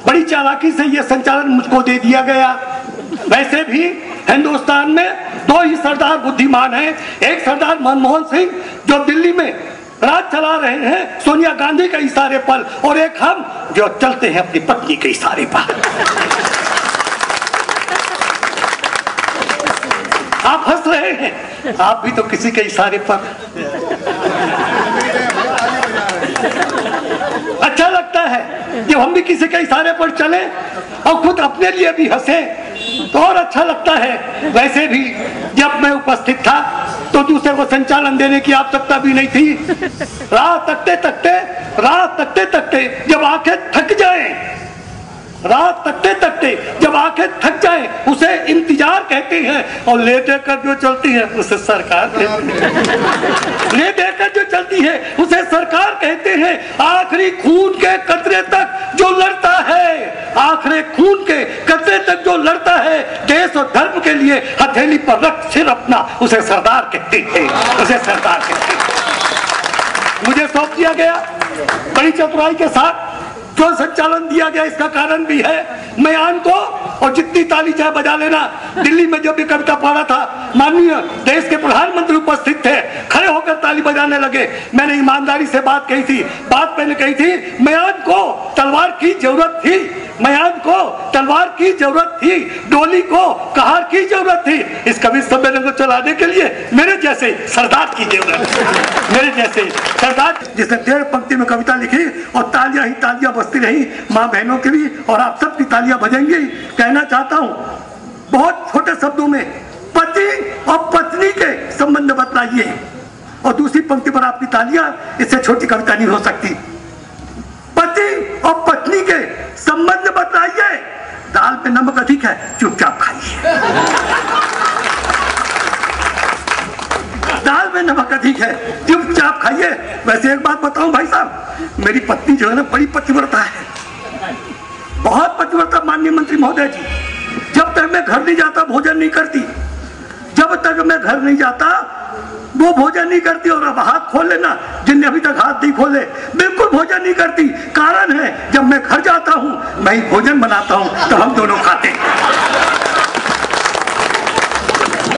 बड़ी चालाकी से यह संचालन मुझको दे दिया गया। वैसे भी हिंदुस्तान में दो ही सरदार बुद्धिमान हैं, एक सरदार मनमोहन सिंह जो दिल्ली में राज चला रहे हैं सोनिया गांधी के इशारे पर, और एक हम जो चलते हैं अपनी पत्नी के इशारे पर। आप हंस रहे हैं, आप भी तो किसी के इशारे पर। अच्छा लगता है जब हम भी किसी के इशारे पर चले और खुद अपने लिए भी हंसे तो और अच्छा लगता है। वैसे भी जब मैं उपस्थित था तो दूसरे को संचालन देने की आवश्यकता भी नहीं थी। राह तकते तकते जब आंखें थक जाएं, राह तकते तकते जब आंखें थक जाएं उसे इंतजार कहते हैं, और ले देकर जो चलती है उसे सरकार कहते हैं। ले देकर जो चलती है उसे सरकार कहते हैं। आखिरी खून के कतरे तक जो लड़ता है, आखिरी खून के कतरे तक जो लड़ता है देश और धर्म के लिए, हथेली पर रख सिर अपना, उसे सरदार कहते हैं, उसे सरदार कहते हैं। मुझे सौंप दिया गया बड़ी चतुराई के साथ जो संचालन दिया गया, इसका कारण भी है मैं को, और जितनी ताली चाहे बजा लेना। दिल्ली में जब भी कविता पढ़ा था माननीय देश के प्रधानमंत्री उपस्थित थे, खड़े होकर ताली बजाने लगे। मैंने ईमानदारी से बात कही थी, बात मैंने कही थी, म्यान को तलवार की जरूरत थी, म्यान को तलवार की जरूरत थी, डोली को कहार की जरूरत थी। इस कवि सम्मेलन को चलाने के लिए मेरे जैसे सरदार की जरूरत थी, मेरे जैसे सरदार जिसने 1.5 पंक्ति में कविता लिखी और तालियां ही तालियां बजती रही, माँ बहनों की भी और आप सबकी तालियां बजेंगी। कहना चाहता हूँ बहुत छोटे शब्दों में, पति और पत्नी के संबंध बतलाइए, और दूसरी पंक्ति पर आपकी तालियां, इससे छोटी कविता नहीं हो सकती। पति और पत्नी के संबंध बतलाइए, दाल पे नमक अधिक है चुपचाप खाइए, दाल में नमक अधिक है चुपचाप खाइए। वैसे एक बात बताऊं भाई साहब, मेरी पत्नी जो है ना बड़ी पतिव्रता है, बहुत पतिव्रता। माननीय मंत्री महोदय जी, जब तक मैं घर नहीं जाता भोजन नहीं करती, जब तक मैं घर नहीं जाता वो भोजन नहीं करती। और अब हाथ खोल लेना, जिनने अभी तक हाथ नहीं खोले, बिल्कुल भोजन नहीं करती। कारण है जब मैं घर जाता हूं मैं ही भोजन बनाता हूं तो हम दोनों खाते हैं।